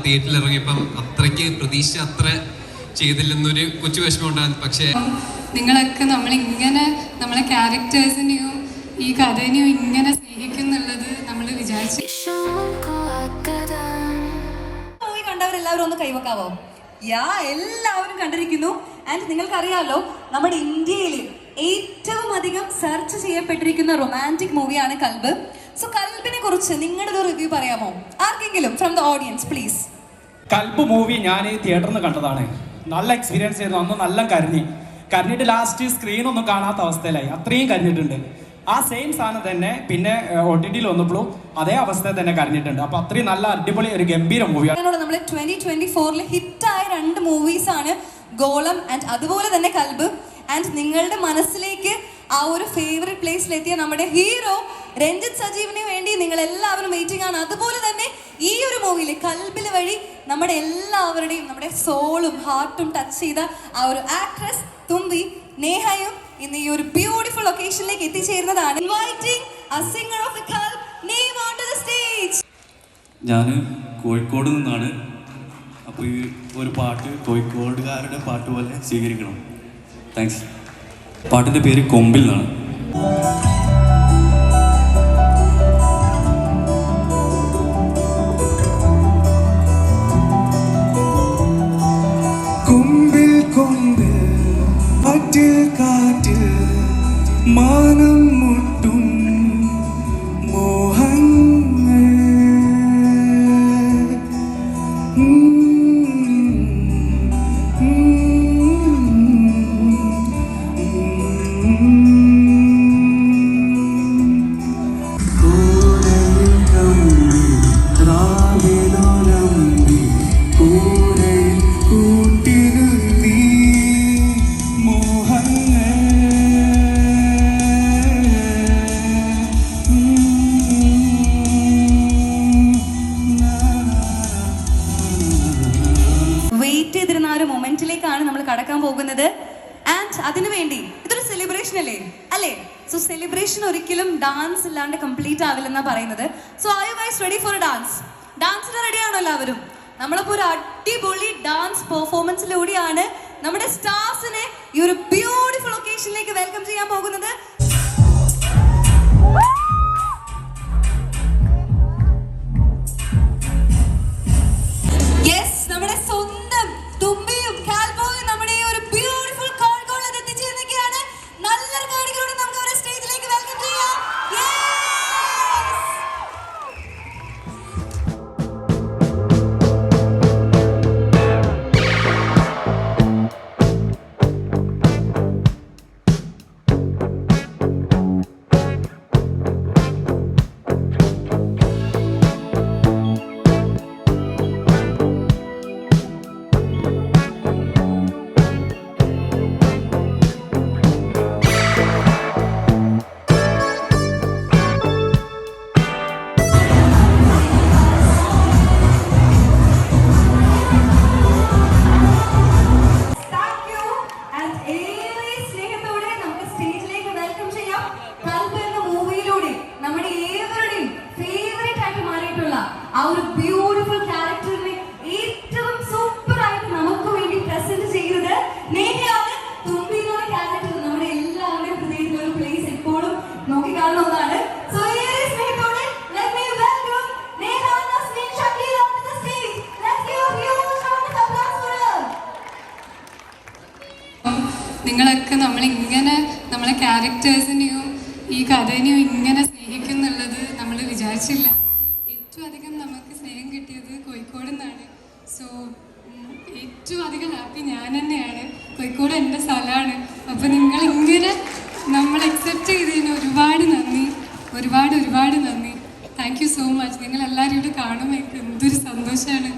തിയേറ്ററിൽ ഇറങ്ങിയപ്പം അത്രയ്ക്ക് പ്രതീക്ഷ അത്ര ചെയ്തില്ലെന്നൊരു കൊച്ചു വിഷമം ഉണ്ടായിരുന്നു. പക്ഷേ നിങ്ങളൊക്കെ നമ്മളിങ്ങനെ നമ്മളെ ക്യാരക്ടേഴ്സിനെയും ഈ കഥനെയും ഇങ്ങനെ സ്നേഹിക്കുന്നുള്ളത് നമ്മൾ വിചാരിച്ചു. മൂവി കണ്ടവരെല്ലാവരും ഒന്ന് കൈവക്കാവോ? എല്ലാവരും കണ്ടിരിക്കുന്നു. ആൻഡ് നിങ്ങൾക്കറിയാമല്ലോ, നമ്മുടെ ഇന്ത്യയിൽ ഏറ്റവും അധികം സെർച്ച് ചെയ്യപ്പെട്ടിരിക്കുന്ന റൊമാൻറ്റിക് മൂവിയാണ് കൽബ്. സോ കൽബിനെ കുറിച്ച് നിങ്ങളുടെ ഒരു റിവ്യൂ പറയാമോ? ആർക്കെങ്കിലും ഫ്രം ദ ഓഡിയൻസ് പ്ലീസ്. കൽബ് മൂവി ഞാൻ ഈ തിയേറ്ററിൽ നിന്ന് കണ്ടതാണ്. നല്ല എക്സ്പീരിയൻസ് ആയിരുന്നു. അന്ന് നല്ല കരഞ്ഞിട്ട് ലാസ്റ്റ് സ്ക്രീനൊന്നും കാണാത്ത അവസ്ഥയിലായി. അത്രയും കരഞ്ഞിട്ടുണ്ട്. ആ സെയിം സാധനം തന്നെ പിന്നെ OTT വന്നപ്പോഴും അതേ അവസ്ഥയിൽ തന്നെ കരഞ്ഞിട്ടുണ്ട്. അപ്പൊ അത്രയും നല്ല അടിപൊളി ഒരു ഗംഭീര മൂവിയാണ്. നമ്മൾ 2024 ഹിറ്റായ 2 മൂവീസാണ് ഗോളം ആൻഡ് അതുപോലെ തന്നെ കൽബ്. ആൻഡ് നിങ്ങളുടെ മനസ്സിലേക്ക് ആ ഒരു ഫേവറേറ്റ് പ്ലേസിലെത്തിയ നമ്മുടെ ഹീറോ രഞ്ജിത്ത് സജീവിന് വേണ്ടി നിങ്ങൾ എല്ലാവരും വെയിറ്റിംഗ് ആണ്. അതുപോലെ തന്നെ ഈ ഒരു മൂവിയിൽ കൽബിൽ വഴി നമ്മുടെ എല്ലാവരുടെയും നമ്മുടെ സോളും ഹാർട്ടും ടച്ച് ചെയ്ത ആ ഒരു ആക്ട്രസ് തുമ്പി നേഹയും ഇന്ന് ഈ ഒരു ബ്യൂട്ടിഫുൾ ഒക്കേഷനിലേക്ക് എത്തിച്ചേരുന്നതാണ്. Inviting a singer of the Kalb name onto the stage. ഞാൻ കോഴിക്കോട് നിന്നാണ്. അപ്പോൾ ഈ ഒരു പാട്ട് കോഴിക്കോടുകാരുടെ പാട്ട് പോലെ സ്വീകരിക്കണം. താങ്ക്സ്. പാട്ടിൻ്റെ പേര് കൊമ്പിൽ എന്നാണ്. കൊമ്പിൽ കൊമ്പിൽ കാറ്റിൽ കാറ്റിൽ മാനം മുട്ടും മോഹങ്ങൾ മൊമെന്റിലേക്കാണ് നമ്മൾ കടക്കാൻ പോകുന്നത്. ആൻഡ് അതിനുവേണ്ടി ഇതൊരു സെലിബ്രേഷൻ അല്ലേ? സോ സെലിബ്രേഷൻ ഒരിക്കലും ഡാൻസ് ഇല്ലാണ്ട് കംപ്ലീറ്റ് ആവില്ലെന്നാണ് പറയുന്നത്. So are you guys ready for dance? ഡാൻസിന് റെഡിയാണോ എല്ലാവരും? നമ്മളിപ്പോൾ ഒരു അടിപൊളി ഡാൻസ് പെർഫോമൻസിലൂടെയാണ് നമ്മുടെ സ്റ്റാർസിനെ ഈ ഒരു ബ്യൂട്ടിഫുൾ ഒക്കേഷനിലേക്ക് വെൽക്കം ചെയ്യാൻ പോകുന്നത്. നമ്മുടെ സ്വന്തം തുമ്പിയും കാൽബോയും നമ്മുടെ ഈ ഒരു ബ്യൂട്ടിഫുൾ കോഴിക്കോട് എത്തിച്ചേർന്നിരിക്കുകയാണ്. നല്ലൊരു കൈയടികളോടെ നമുക്ക് അവരെ സ്റ്റേജിലേക്ക് വെൽക്കം ചെയ്യാം. ആ ഒരു ബ്യൂട്ടിഫുൾ ക്യാരക്ടറിനെ ഏറ്റവും സൂപ്പർ ആയിട്ട് നമുക്ക് വേണ്ടി പ്രസന്റ് ചെയ്യുന്നത് നേഹയാണ്. തുമ്പി എന്നുള്ള ക്യാരക്ടർ നമ്മുടെ എല്ലാവരുടെയും ഹൃദയത്തിൽ ഒരു പ്ലേസ് എപ്പോഴും നോക്കിക്കാണുന്ന ഒന്നാണ്. സോ സ്നേഹത്തോടെ let me welcome Neha Nasreen Shakil onto the stage. Let's give a huge round of applause for her. നിങ്ങളൊക്കെ നമ്മളിങ്ങനെ നമ്മളെ ക്യാരക്ടേഴ്സിനെയും ഈ കഥനെയും ഇങ്ങനെ സ്നേഹിക്കുന്നുള്ളത് നമ്മൾ വിചാരിച്ചില്ല. ഏറ്റവും അധികം നമുക്ക് സ്നേഹം കിട്ടിയത് കോഴിക്കോട് നിന്നാണ്. സോ ഏറ്റവും അധികം ഹാപ്പി ഞാൻ തന്നെയാണ്. കോഴിക്കോട് എൻ്റെ സ്ഥലമാണ്. അപ്പോൾ നിങ്ങളിങ്ങനെ നമ്മൾ അക്സെപ്റ്റ് ചെയ്തതിന് ഒരുപാട് നന്ദി. Thank you so much. നിങ്ങളെല്ലാവരും ഇവിടെ കാണുമ്പോൾ എനിക്ക് എന്തൊരു സന്തോഷമാണ്.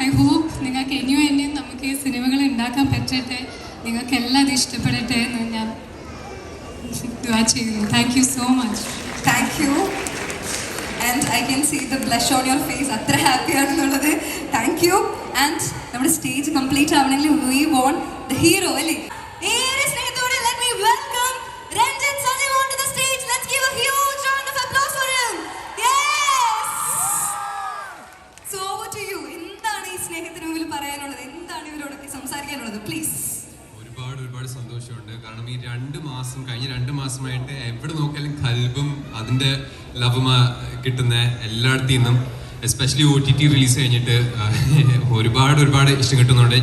ഐ ഹോപ്പ് നിങ്ങൾക്ക് ഇനിയും നമുക്ക് ഈ സിനിമകൾ ഉണ്ടാക്കാൻ പറ്റട്ടെ. നിങ്ങൾക്കെല്ലാം അത് ഇഷ്ടപ്പെടട്ടെ എന്ന് ഞാൻ ദുആ ചെയ്യുന്നു. Thank you so much. Thank you. And I can see the blush on your face. അത്ര ഹാപ്പി ആണെന്നുള്ളത്. Thank you. ആൻഡ് നമ്മുടെ സ്റ്റേജ് കംപ്ലീറ്റ് ആവണമെങ്കിൽ വി വോണ്ട് ദ ഹീറോ അല്ലേ? സ്നേഹത്തോടെ let me welcome Ranjit Sajeev onto the stage. Let's give a huge round of applause for him. Yes. So over to you. Please. ഒരുപാട് സന്തോഷമുണ്ട്. കാരണം ഈ കഴിഞ്ഞ 2 മാസമായിട്ട് എവിടെ നോക്കിയാലും കൽബും അതിൻ്റെ ലവും കിട്ടുന്ന എല്ലായിടത്തു നിന്നും, എസ്പെഷ്യലി OTT റിലീസ് കഴിഞ്ഞിട്ട് ഒരുപാട് ഇഷ്ടം കിട്ടുന്നുണ്ട്.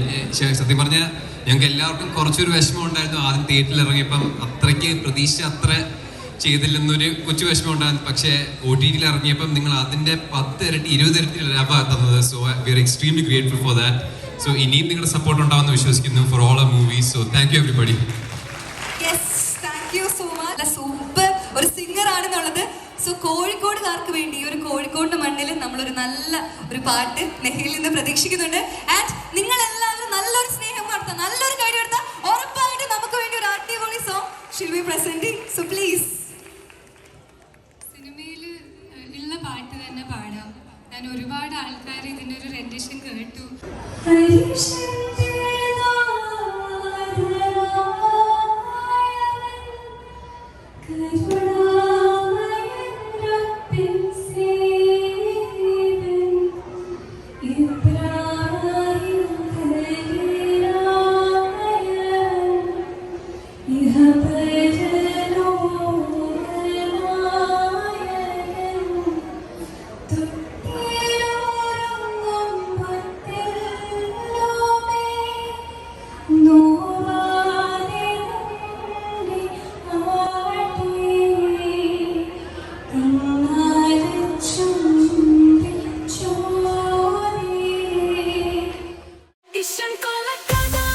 സത്യം പറഞ്ഞാൽ ഞങ്ങൾക്ക് എല്ലാവർക്കും കുറച്ചൊരു വിഷമം ഉണ്ടായിരുന്നു ആദ്യം തിയേറ്ററിൽ ഇറങ്ങിയപ്പം. അത്രയ്ക്ക് പ്രതീക്ഷ അത്ര ചെയ്തില്ലെന്നൊരു കൊച്ചു വിഷമം ഉണ്ടായിരുന്നു. പക്ഷേ OTTയിൽ ഇറങ്ങിയപ്പം നിങ്ങൾ അതിൻ്റെ 10 ഇരട്ടി 20 ഇരട്ടി ലാഭ തന്നത്. So we are extremely grateful for that. So ഇനിയും നിങ്ങളുടെ സപ്പോർട്ട് ഉണ്ടാവുമെന്ന് വിശ്വസിക്കുന്നു for all our movies. So thank you everybody. Thank you so much. Super ഒരു സിംഗർ ആണെന്നുള്ളത്. സോ കോഴിക്കോടുകാർക്ക് വേണ്ടി ഈ ഒരു കോഴിക്കോടിന്റെ മണ്ണിൽ നമ്മളൊരു നല്ല ഒരു പാട്ട് നെഹയിൽ നിന്ന് പ്രതീക്ഷിക്കുന്നുണ്ട്. ആൻഡ് നിങ്ങൾ എല്ലാവരും നല്ലൊരു സ്നേഹം നടത്താം, നല്ലൊരു കൈ എടുത്താൽ ഉറപ്പായിട്ട് നമുക്ക് വേണ്ടി ഒരു അടിപൊളി song shall be presenting. So please. സിനിമയിൽ ഉള്ള പാട്ട് തന്നെ പാടാം. ഞാൻ ഒരുപാട് ആൾക്കാർ ഇതിനൊരു റെൻഡിഷൻ കേട്ടു.